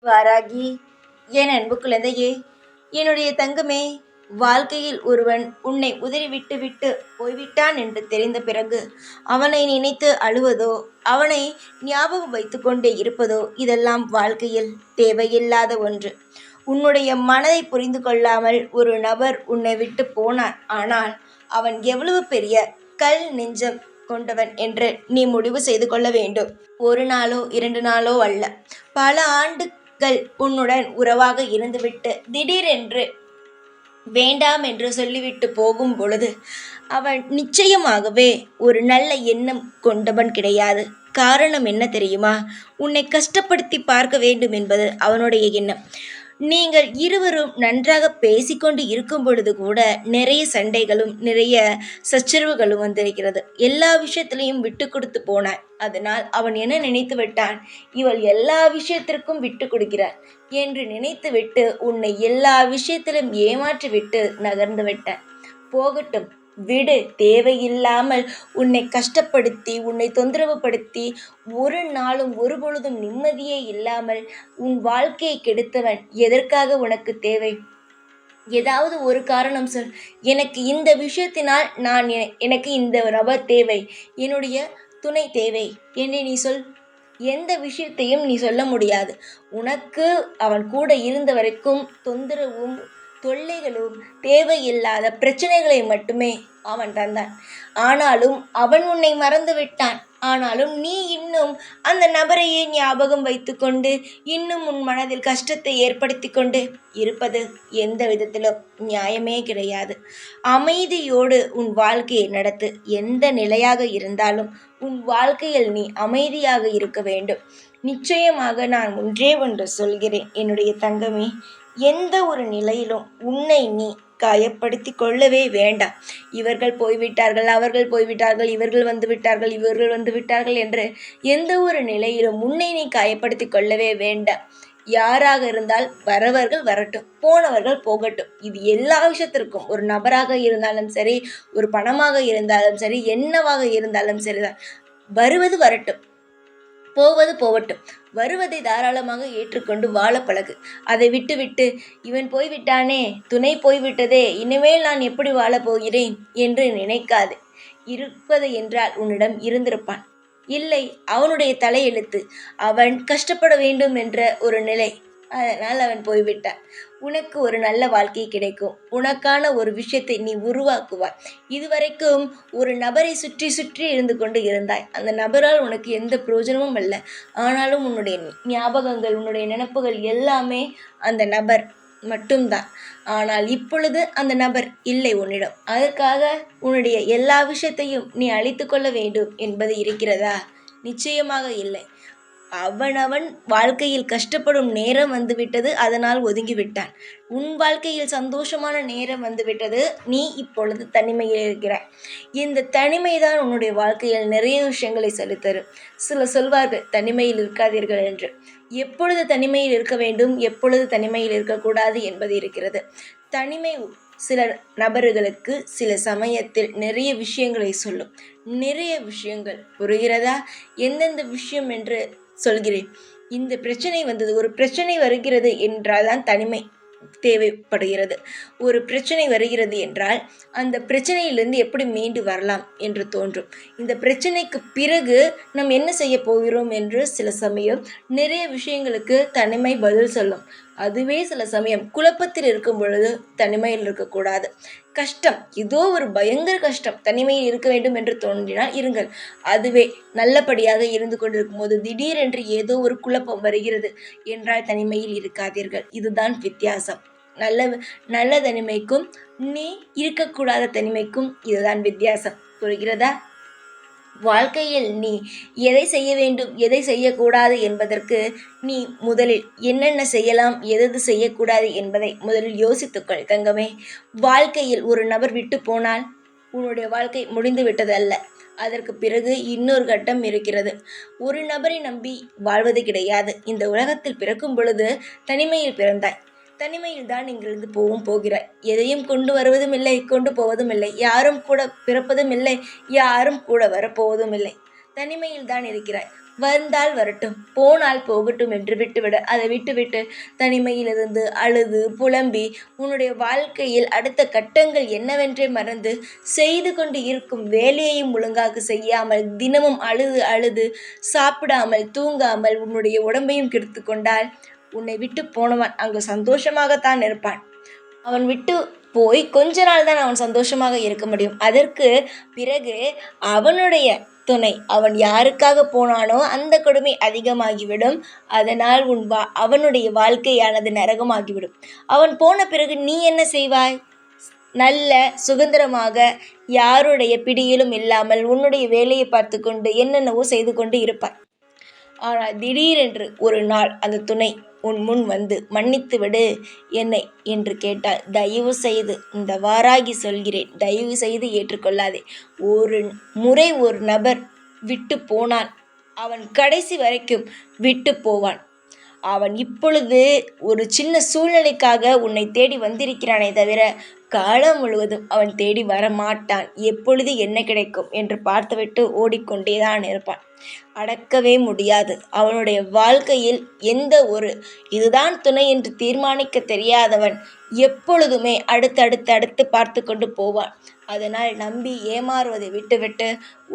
வாராகி, என் அன்பு குழந்தையே, என்னுடைய தங்கமே, வாழ்க்கையில் ஒருவன் உன்னை உதறிவிட்டு விட்டு போய்விட்டான் என்று தெரிந்த பிறகு அவனை நினைத்து அழுவதோ அவனை ஞாபகம் வைத்து கொண்டே இருப்பதோ இதெல்லாம் வாழ்க்கையில் தேவையில்லாத ஒன்று. உன்னுடைய மனதை புரிந்து கொள்ளாமல் ஒரு நபர் உன்னை விட்டு போனான். ஆனால் அவன் எவ்வளவு பெரிய கல் நெஞ்சம் கொண்டவன் என்று நீ முடிவு செய்து கொள்ள வேண்டும். ஒரு நாளோ 2 நாளோ அல்ல, பல ஆண்டுகள் உன்னுடன் உறவாக இருந்துவிட்டு திடீரென்று வேண்டாம் என்று சொல்லிவிட்டு போகும் பொழுது அவன் நிச்சயமாகவே ஒரு நல்ல எண்ணம் கொண்டவன் கிடையாது. காரணம் என்ன தெரியுமா? உன்னை கஷ்டப்படுத்தி பார்க்க வேண்டும் என்பது அவனுடைய எண்ணம். நீங்கள் இருவரும் நன்றாக பேசிக்கொண்டு இருக்கும் பொழுது கூட நிறைய சண்டைகளும் நிறைய சச்சரவுகளும் வந்திருக்கிறது. எல்லா விஷயத்திலையும் விட்டு கொடுத்து போனாய். அதனால் அவன் என்ன நினைத்து விட்டான்? இவள் எல்லா விஷயத்திற்கும் விட்டு கொடுக்கிறார் என்று நினைத்து விட்டு உன்னை எல்லா விஷயத்திலும் ஏமாற்றி விட்டு நகர்ந்து விட்டான். போகட்டும், விடு. தேவையில்லாமல் உன்னை கஷ்டப்படுத்தி உன்னை தொந்தரவுப்படுத்தி ஒரு நாளும் ஒரு பொழுதும் நிம்மதியே இல்லாமல் உன் வாழ்க்கையை கெடுத்தவன் எதற்காக உனக்கு தேவை? ஏதாவது ஒரு காரணம் சொல். எனக்கு இந்த விஷயத்தினால் எனக்கு இந்த நபர் தேவை, என்னுடைய துணை தேவை என்று நீ சொல். எந்த விஷயத்தையும் நீ சொல்ல முடியாது. உனக்கு அவன் கூட இருந்த வரைக்கும் தொந்தரவும் தொல்லைகளும் தேவையில்லாத பிரச்சனைகளை மட்டுமே அவன் தந்தான். ஆனாலும் அவன் உன்னை மறந்து விட்டான். ஆனாலும் நீ இன்னும் அந்த நபரையே ஞாபகம் வைத்துக்கொண்டு இன்னும் உன் மனதில் கஷ்டத்தை ஏற்படுத்தி கொண்டு இருப்பது எந்த விதத்திலும் நியாயமே கிடையாது. அமைதியோடு உன் வாழ்க்கையை நடத்து. எந்த நிலையாக இருந்தாலும் உன் வாழ்க்கையில் நீ அமைதியாக இருக்க வேண்டும். நிச்சயமாக நான் ஒன்றே ஒன்று சொல்கிறேன் என்னுடைய தங்கமே, எந்த ஒரு நிலையிலும் உன்னை நீ காயப்படுத்தி கொள்ளவே வேண்டாம். இவர்கள் போய்விட்டார்கள், அவர்கள் போய்விட்டார்கள், இவர்கள் வந்து விட்டார்கள், இவர்கள் வந்து விட்டார்கள் என்று எந்த ஒரு நிலையிலும் உன்னை நீ காயப்படுத்தி கொள்ளவே வேண்டாம். யாராக இருந்தால் வரவர்கள் வரட்டும், போனவர்கள் போகட்டும். இது எல்லா விஷயத்திற்கும், ஒரு நபராக இருந்தாலும் சரி, ஒரு பணமாக இருந்தாலும் சரி, என்னவாக இருந்தாலும் சரிதான். வருவது வரட்டும், போவது போகட்டும். வருவதை தாராளமாக ஏற்றுக்கொண்டு வாழ பழகு. அதை விட்டுவிட்டு இவன் போய்விட்டானே, துணை போய்விட்டதே, இனிமேல் நான் எப்படி வாழப் போகிறேன் என்று நினைக்காது. இருப்பது என்றால் உன்னிடம் இருந்திருப்பான். இல்லை, அவனுடைய தலையெழுத்து. அவன் கஷ்டப்பட வேண்டும் என்ற ஒரு நிலை. அதனால் அவன் போய்விட்டான். உனக்கு ஒரு நல்ல வாழ்க்கை கிடைக்கும். உனக்கான ஒரு விஷயத்தை நீ உருவாக்குவாய். இதுவரைக்கும் ஒரு நபரை சுற்றி சுற்றி இருந்து கொண்டு இருந்தாய். அந்த நபரால் உனக்கு எந்த பிரயோஜனமும் அல்ல. ஆனாலும் உன்னுடைய ஞாபகங்கள், உன்னுடைய நினைப்புகள் எல்லாமே அந்த நபர் மட்டும்தான். ஆனால் இப்பொழுது அந்த நபர் இல்லை உன்னிடம். அதற்காக உன்னுடைய எல்லா விஷயத்தையும் நீ அழித்து கொள்ள வேண்டும் என்பது இருக்கிறதா? நிச்சயமாக இல்லை. அவனவன் வாழ்க்கையில் கஷ்டப்படும் நேரம் வந்துவிட்டது, அதனால் ஒதுங்கிவிட்டான். உன் வாழ்க்கையில் சந்தோஷமான நேரம் வந்துவிட்டது, நீ இப்பொழுது தனிமையில் இருக்கிறாய். இந்த தனிமைதான் உன்னுடைய வாழ்க்கையில் நிறைய விஷயங்களை சொல்லித்தரும். சில சொல்வார்கள் தனிமையில் இருக்காதீர்கள் என்று. எப்பொழுது தனிமையில் இருக்க வேண்டும், எப்பொழுது தனிமையில் இருக்கக்கூடாது என்பது இருக்கிறது. தனிமை சில நபர்களுக்கு சில சமயத்தில் நிறைய விஷயங்களை சொல்லும். நிறைய விஷயங்கள் புரிகிறதா? எந்தெந்த விஷயம் என்று சொல்கிறேன். இந்த பிரச்சனை வந்தது, ஒரு பிரச்சனை வருகிறது என்றால் தான் தனிமை தேவைப்படுகிறது. ஒரு பிரச்சனை வருகிறது என்றால் அந்த பிரச்சனையிலிருந்து எப்படி மீண்டு வரலாம் என்று தோன்றும். இந்த பிரச்சனைக்கு பிறகு நாம் என்ன செய்ய போகிறோம் என்று சில சமயம் நிறைய விஷயங்களுக்கு தனிமை பதில் சொல்லும். அதுவே சில சமயம் குழப்பத்தில் இருக்கும் பொழுது தனிமையில் இருக்கக்கூடாது. கஷ்டம், ஏதோ ஒரு பயங்கர கஷ்டம், தனிமையில் இருக்க வேண்டும் என்று தோன்றினால் இருங்கள். அதுவே நல்லபடியாக இருந்து கொண்டிருக்கும் போது திடீரென்று ஏதோ ஒரு குழப்பம் வருகிறது என்றால் தனிமையில் இருக்காதீர்கள். இதுதான் வித்தியாசம். நல்ல தனிமைக்கும் நீ இருக்கக்கூடாத தனிமைக்கும் இதுதான் வித்தியாசம். புரிகிறதா? வாழ்க்கையில் நீ எதை செய்ய வேண்டும், எதை செய்யக்கூடாது என்பதற்கு நீ முதலில் என்னென்ன செய்யலாம், எது செய்யக்கூடாது என்பதை முதலில் யோசித்துக்கொள் தங்கமே. வாழ்க்கையில் ஒரு நபர் விட்டு போனால் உன்னுடைய வாழ்க்கை முடிந்து விட்டது அல்ல. அதற்கு பிறகு இன்னொரு கட்டம் இருக்கிறது. ஒரு நபரை நம்பி வாழ்வது கிடையாது. இந்த உலகத்தில் பிறக்கும் பொழுது தனிமையில் பிறந்தாய். தனிமையில் தான் இங்கிருந்து போகிறாய். எதையும் கொண்டு வருவதும் இல்லை, கொண்டு போவதும் இல்லை. யாரும் கூட பிறப்பதும் இல்லை, யாரும் கூட வரப்போவதும் இல்லை. தனிமையில் தான் இருக்கிறாய். வந்தால் வரட்டும், போனால் போகட்டும் என்று விட்டுவிடு. அதை விட்டுவிட்டு தனிமையிலிருந்து அழுது புலம்பி உன்னுடைய வாழ்க்கையில் அடுத்த கட்டங்கள் என்னவென்றே மறந்து செய்து கொண்டு இருக்கும் வேலையையும் ஒழுங்காக செய்யாமல் தினமும் அழுது அழுது சாப்பிடாமல் தூங்காமல் உன்னுடைய உடம்பையும் கெடுத்து கொண்டால் உன்னை விட்டு போனவன் அங்கு சந்தோஷமாகத்தான் இருப்பான். அவன் விட்டு போய் கொஞ்ச நாள் தான் அவன் சந்தோஷமாக இருக்க முடியும். அதற்கு பிறகு அவனுடைய துணை அவன் யாருக்காக போனானோ அந்த கொடுமை அதிகமாகிவிடும். அதனால் அவனுடைய வாழ்க்கையானது நரகமாகிவிடும். அவன் போன பிறகு நீ என்ன செய்வாய்? நல்ல சுதந்திரமாக யாருடைய பிடியிலும் இல்லாமல் உன்னுடைய வேலையை பார்த்து கொண்டு என்னென்னவோ செய்து கொண்டு இருப்பாய். ஆனால் திடீரென்று ஒரு நாள் அந்த துணை உன் முன் வந்து மன்னித்து விடு என்னை என்று கேட்டால், தயவு செய்து இந்த வாராகி சொல்கிறேன், தயவு செய்து ஏற்றுக்கொள்ளாதே. ஒரு முறை ஒரு நபர் விட்டு போனான், அவன் கடைசி வரைக்கும் விட்டு போவான். அவன் இப்பொழுது ஒரு சின்ன சூழ்நிலைக்காக உன்னை தேடி வந்திருக்கிறானே தவிர காலம் முழுவதும் அவன் தேடி வரமாட்டான். எப்பொழுது என்ன கிடைக்கும் என்று பார்த்துவிட்டு ஓடிக்கொண்டேதான் இருப்பான். அடக்கவே முடியாது. அவனுடைய வாழ்க்கையில் எந்த ஒரு இதுதான் துணை என்று தீர்மானிக்க தெரியாதவன் எப்பொழுதுமே அடுத்து பார்த்து கொண்டு போவான். அதனால் நம்பி ஏமாறுவதை விட்டுவிட்டு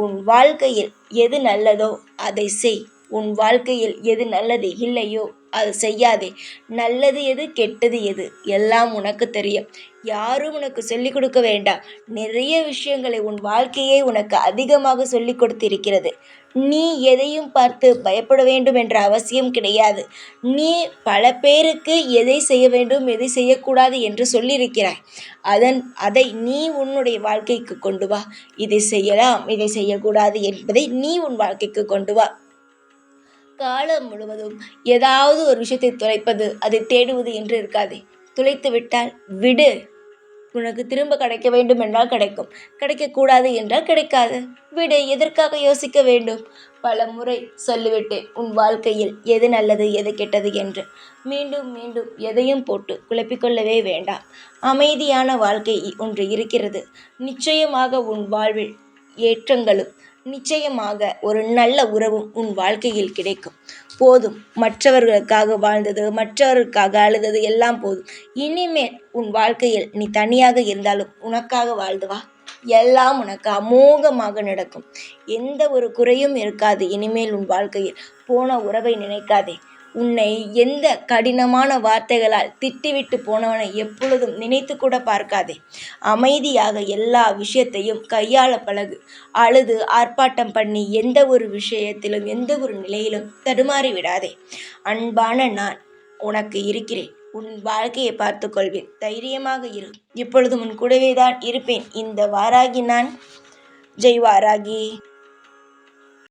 உன் வாழ்க்கையில் எது நல்லதோ அதை செய். உன் வாழ்க்கையில் எது நல்லது இல்லையோ அது செய்யாதே. நல்லது எது கெட்டது எது எல்லாம் உனக்கு தெரியும். யாரும் உனக்கு சொல்லிக் கொடுக்க வேண்டாம். நிறைய விஷயங்களை உன் வாழ்க்கையே உனக்கு அதிகமாக சொல்லிக் கொடுத்திருக்கிறது. நீ எதையும் பார்த்து பயப்பட வேண்டும் என்ற அவசியம் கிடையாது. நீ பல பேருக்கு எதை செய்ய வேண்டும் எதை செய்யக்கூடாது என்று சொல்லியிருக்கிறாய். அதை நீ உன்னுடைய வாழ்க்கைக்கு கொண்டு வா. இதை செய்யலாம் இதை செய்யக்கூடாது என்பதை நீ உன் வாழ்க்கைக்கு கொண்டு வா. காலம் முழுவதும் ஏதாவது ஒரு விஷயத்தை துளைப்பது அதை தேடுவது என்று இருக்காதே. துளைத்து விட்டால் விடு. உனக்கு திரும்ப கிடைக்க வேண்டும் என்றால் கிடைக்கும், கிடைக்கக்கூடாது என்றால் கிடைக்காது. விடு. எதற்காக யோசிக்க வேண்டும்? பல முறை சொல்லிவிட்டேன் உன் வாழ்க்கையில் எது நல்லது எது கெட்டது என்று. மீண்டும் மீண்டும் எதையும் போட்டு குழப்பிக்கொள்ளவே வேண்டாம். அமைதியான வாழ்க்கை ஒன்று இருக்கிறது. நிச்சயமாக உன் வாழ்வில் ஏற்றங்களும் நிச்சயமாக ஒரு நல்ல உறவும் உன் வாழ்க்கையில் கிடைக்கும். போதும். மற்றவர்களுக்காக வாழ்ந்தது மற்றவர்களுக்காக அழுதது எல்லாம் போதும். இனிமேல் உன் வாழ்க்கையில் நீ தனியாக இருந்தாலும் உனக்காக வாழ்ந்து வா. எல்லாம் உனக்கு அமோகமாக நடக்கும். எந்த ஒரு குறையும் இருக்காது. இனிமேல் உன் வாழ்க்கையில் போன உறவை நினைக்காதே. உன்னை எந்த கடினமான வார்த்தைகளால் திட்டிவிட்டு போனவனை எப்பொழுதும் நினைத்து கூட பார்க்காதே. அமைதியாக எல்லா விஷயத்தையும் கையாள பழகு. அழுது ஆர்ப்பாட்டம் பண்ணி எந்த ஒரு விஷயத்திலும் எந்த ஒரு நிலையிலும் தடுமாறி விடாதே. அன்பான நான் உனக்கு இருக்கிறேன். உன் வாழ்க்கையை பார்த்து கொள்வேன். தைரியமாக இரு. இப்பொழுதும் உன் கூடவே தான் இருப்பேன். இந்த வாராகி நான். ஜெய் வாராகி.